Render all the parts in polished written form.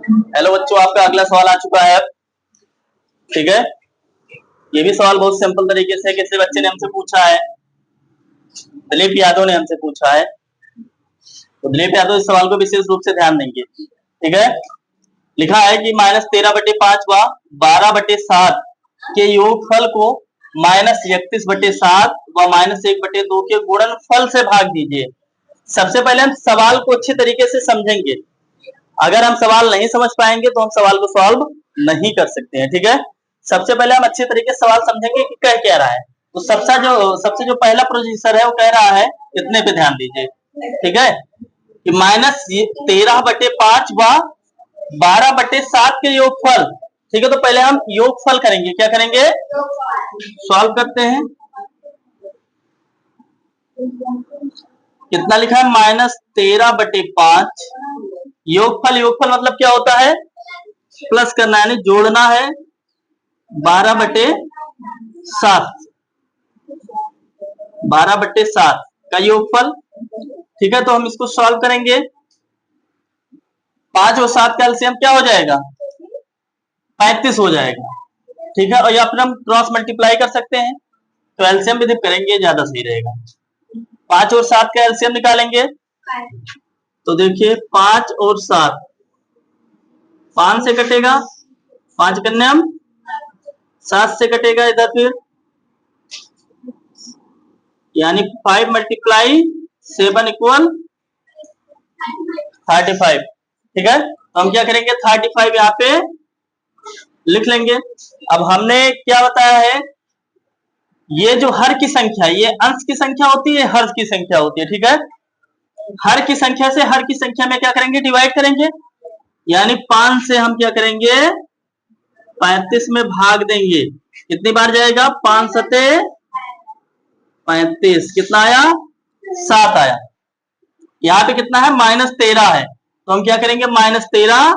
Hello बच्चों, आपका अगला सवाल आ चुका है। ठीक है, ये भी सवाल बहुत सिंपल तरीके से किसी बच्चे ने हमसे पूछा है। दिलीप यादव ने हमसे पूछा है, तो दिलीप यादव इस सवाल को विशेष रूप से ध्यान देंगे। ठीक है, लिखा है कि -13/5 व 12/7 के योगफल को -31/7 व -1/2 के गुणनफल से भाग दीजिए। सबसे पहले हम सवाल को अच्छे तरीके से समझेंगे। अगर हम सवाल नहीं समझ पाएंगे तो हम सवाल को सॉल्व नहीं कर सकते हैं। ठीक है, सबसे पहले हम अच्छे तरीके से सवाल समझेंगे कि कह क्या रहा है। तो सबसे जो पहला प्रोसीजर है वो कह रहा है, इतने पे ध्यान दीजिए। ठीक है, कि -13/5 व 12/7 के योगफल। ठीक है, तो पहले हम योगफल करेंगे। क्या करेंगे? सॉल्व करते हैं। कितना लिखा है? -13/5 योगफल। योगफल मतलब क्या होता है? प्लस करना है, यानी जोड़ना है 12/7। 12/7 का योगफल। ठीक है, तो हम इसको सॉल्व करेंगे। 5 और 7 का एलसीएम क्या हो जाएगा? 35 हो जाएगा। ठीक है, और या फिर हम क्रॉस मल्टीप्लाई कर सकते हैं, तो एलसीएम विधि करेंगे, ज्यादा सही रहेगा। 5 और 7 का एलसीएम निकालेंगे, तो देखिए 5 और 7, 5 से कटेगा, 5 करने हम 7 से कटेगा इधर, फिर यानी 5 × 7 = 35। ठीक है, तो हम क्या करेंगे? 35 यहाँ पे लिख लेंगे। अब हमने क्या बताया है, ये जो हर की संख्या, ये अंश की संख्या होती है, हर की संख्या होती है। ठीक है, हर की संख्या से हर की संख्या में क्या करेंगे? डिवाइड करेंगे, यानी 5 से हम क्या करेंगे? 35 में भाग देंगे। कितनी बार जाएगा? 5 सते 35। कितना आया? 7 आया। यहाँ पे कितना है? -13 है, तो हम क्या करेंगे? -13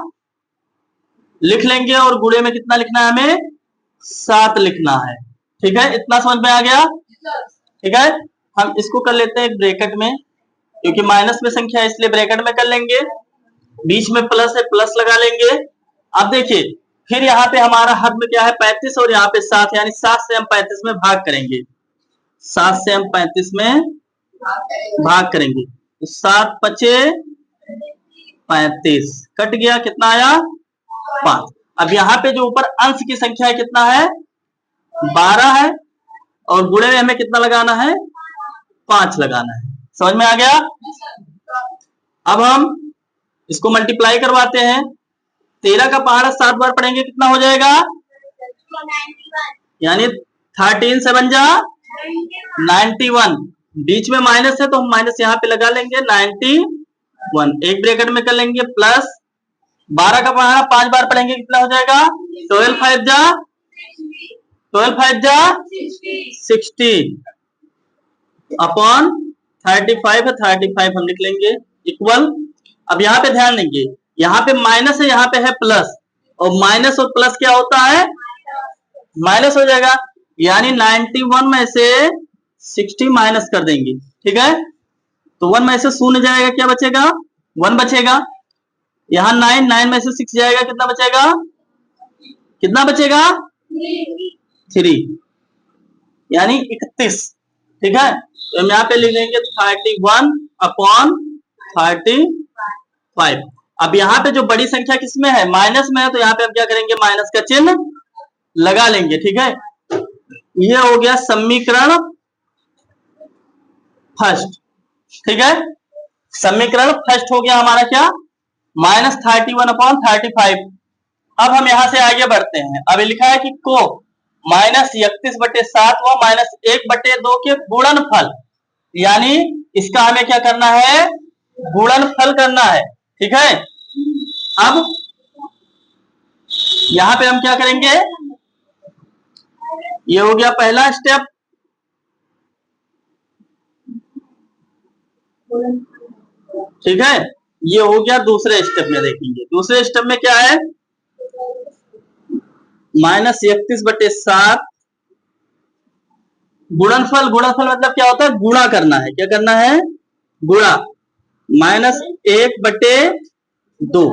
लिख लेंगे, और गुणे में कितना लिखना है हमें? 7 लिखना है। ठीक है, इतना समझ में आ गया? ठीक है, हम इसको कर लेते हैं ब्रैकेट में, क्योंकि माइनस में संख्या है इसलिए ब्रैकेट में कर लेंगे। बीच में प्लस है, प्लस लगा लेंगे। अब देखिए, फिर यहाँ पे हमारा हद में क्या है? 35, और यहाँ पे 7, यानी 7 से हम 35 में भाग करेंगे। 7 से हम 35 में भाग करेंगे, तो 7 × 5 = 35, कट गया। कितना आया? 5। अब यहाँ पे जो ऊपर अंश की संख्या है कितना है? 12 है, और गुणे में हमें कितना लगाना है? 5 लगाना है। समझ में आ गया? अब हम इसको मल्टीप्लाई करवाते हैं। 13 का पहाड़ा 7 बार पढ़ेंगे, कितना हो जाएगा? यानी 13 7 जा 91। बीच में माइनस है, तो हम माइनस यहाँ पे लगा लेंगे, 91। एक ब्रैकेट में कर लेंगे, प्लस 12 का पहाड़ा 5 बार पढ़ेंगे, कितना हो जाएगा? 12 5 जा 60 अपॉन 35 है, 35 हम लिख लेंगे, इक्वल। अब यहाँ पे ध्यान देंगे, यहाँ पे माइनस है, यहाँ पे है प्लस, और माइनस और प्लस क्या होता है? माइनस हो जाएगा, यानी 91 में से 60 माइनस कर देंगे। ठीक है, तो 1 में से 0 जाएगा, क्या बचेगा? 1 बचेगा। यहाँ 9 में से 6 जाएगा, कितना बचेगा? कितना बचेगा? 3, यानी 31। ठीक है, तो हम यहाँ पे लिख लेंगे 31/35। अब यहाँ पे जो बड़ी संख्या किसमें है? माइनस में है, तो यहाँ पे हम क्या करेंगे? माइनस का चिन्ह लगा लेंगे। ठीक है, ये हो गया समीकरण फर्स्ट। ठीक है, समीकरण फर्स्ट हो गया हमारा क्या? -31/35। अब हम यहां से आगे बढ़ते हैं। अब लिखा है कि को -31/7 व -1/2 के गुणनफल, यानी इसका हमें क्या करना है? गुणनफल करना है। ठीक है, अब यहां पे हम क्या करेंगे? ये हो गया पहला स्टेप। ठीक है, ये हो गया दूसरे स्टेप में। देखेंगे दूसरे स्टेप में क्या है? -31/7 गुणनफल। गुणनफल मतलब क्या होता है? गुणा करना है। क्या करना है? गुणा। -1/2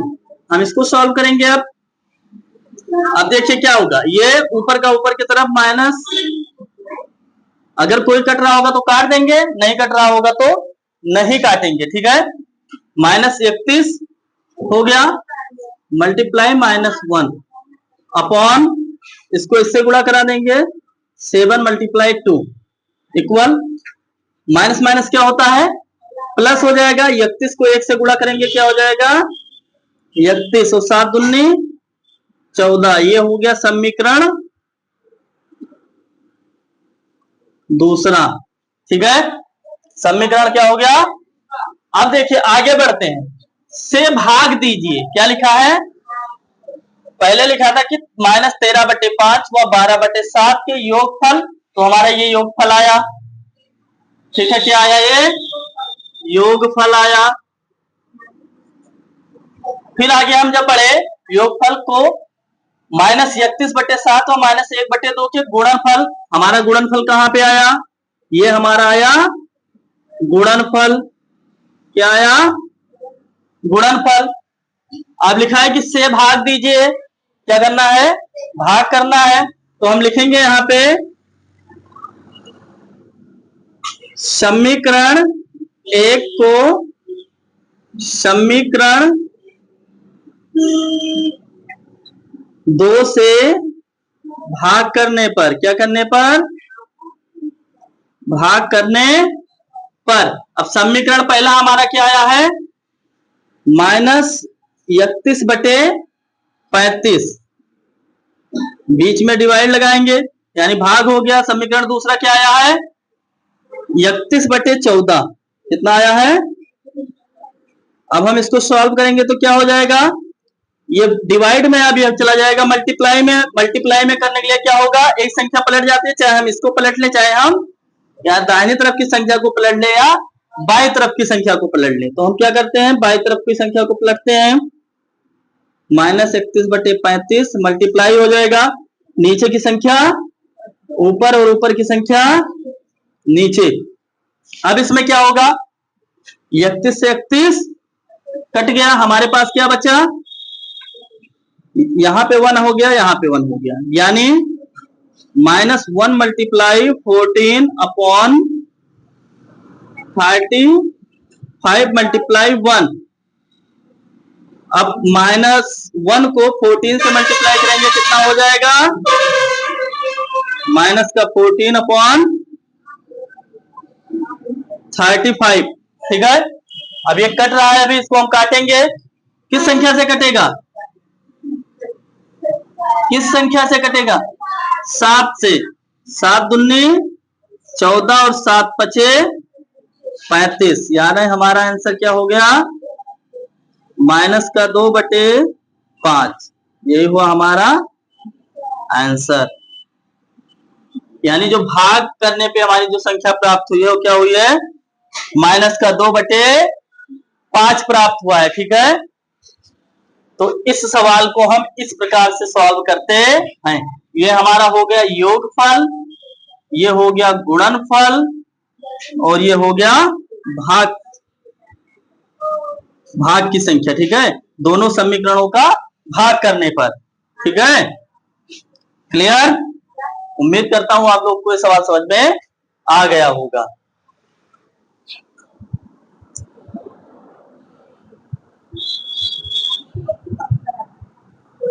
हम इसको सॉल्व करेंगे। अब देखिए क्या होगा, ये ऊपर का ऊपर की तरफ माइनस, अगर कोई कट रहा होगा तो काट देंगे, नहीं कट रहा होगा तो नहीं काटेंगे, ठीक है। -31 हो गया मल्टीप्लाई -1 अपॉन, इसको इससे गुणा करा देंगे 7 × 2 इक्वल, माइनस माइनस क्या होता है प्लस हो जाएगा, 31 को 1 से गुणा करेंगे क्या हो जाएगा 31 और 7 दूनी 14। ये हो गया समीकरण दूसरा, ठीक है। समीकरण क्या हो गया। अब देखिए आगे बढ़ते हैं, से भाग दीजिए, क्या लिखा है, पहले लिखा था कि -13/5 व 12/7 के योगफल, तो हमारा ये योगफल आया, ठीक है। क्या आया, ये योगफल आया। फिर आगे हम जब बढ़े, योगफल को -31/7 और -1/2 के गुणनफल, हमारा गुणनफल कहां पे आया, ये हमारा आया गुणनफल, क्या आया गुणनफल। अब लिखा है कि से भाग दीजिए, क्या करना है भाग करना है, तो हम लिखेंगे यहां पे समीकरण 1 को समीकरण 2 से भाग करने पर, क्या करने पर भाग करने पर। अब समीकरण पहला हमारा क्या आया है -31/35, बीच में डिवाइड लगाएंगे यानी भाग हो गया। समीकरण दूसरा क्या आया है 31/14, कितना आया है। अब हम इसको सॉल्व करेंगे तो क्या हो जाएगा, ये डिवाइड में अभी चला जाएगा मल्टीप्लाई में। मल्टीप्लाई में करने के लिए क्या होगा, एक संख्या पलट जाती है, चाहे हम इसको पलट ले चाहे हम या दाहिनी तरफ की संख्या को पलट ले या बाई तरफ की संख्या को पलट ले। तो हम क्या करते हैं, बाई तरफ की संख्या को पलटते हैं, -31/35 मल्टीप्लाई हो जाएगा, नीचे की संख्या ऊपर और ऊपर की संख्या नीचे। अब इसमें क्या होगा, 31 से 31 कट गया, हमारे पास क्या बचा, यहां पे 1 हो गया, यहां पे 1 हो गया, यानी -1 × 14 अपॉन 35 × 1। अब -1 को 14 से मल्टीप्लाई करेंगे, कितना हो जाएगा -14 अपॉन 35, ठीक है। अब ये कट रहा है, अभी इसको हम काटेंगे, किस संख्या से कटेगा, किस संख्या से कटेगा 7 से, 7 दूनी 14 और 7 पचे 35, यानी हमारा आंसर क्या हो गया -2/5, यही हुआ हमारा आंसर। यानी जो भाग करने पे हमारी जो संख्या प्राप्त हुई है वो क्या हुई है -2/5 प्राप्त हुआ है, ठीक है। तो इस सवाल को हम इस प्रकार से सॉल्व करते हैं। ये हमारा हो गया योगफल, ये हो गया गुणनफल और ये हो गया भाग की संख्या, ठीक है, दोनों समीकरणों का भाग करने पर, ठीक है। क्लियर, उम्मीद करता हूं आप लोग को ये सवाल समझ में आ गया होगा।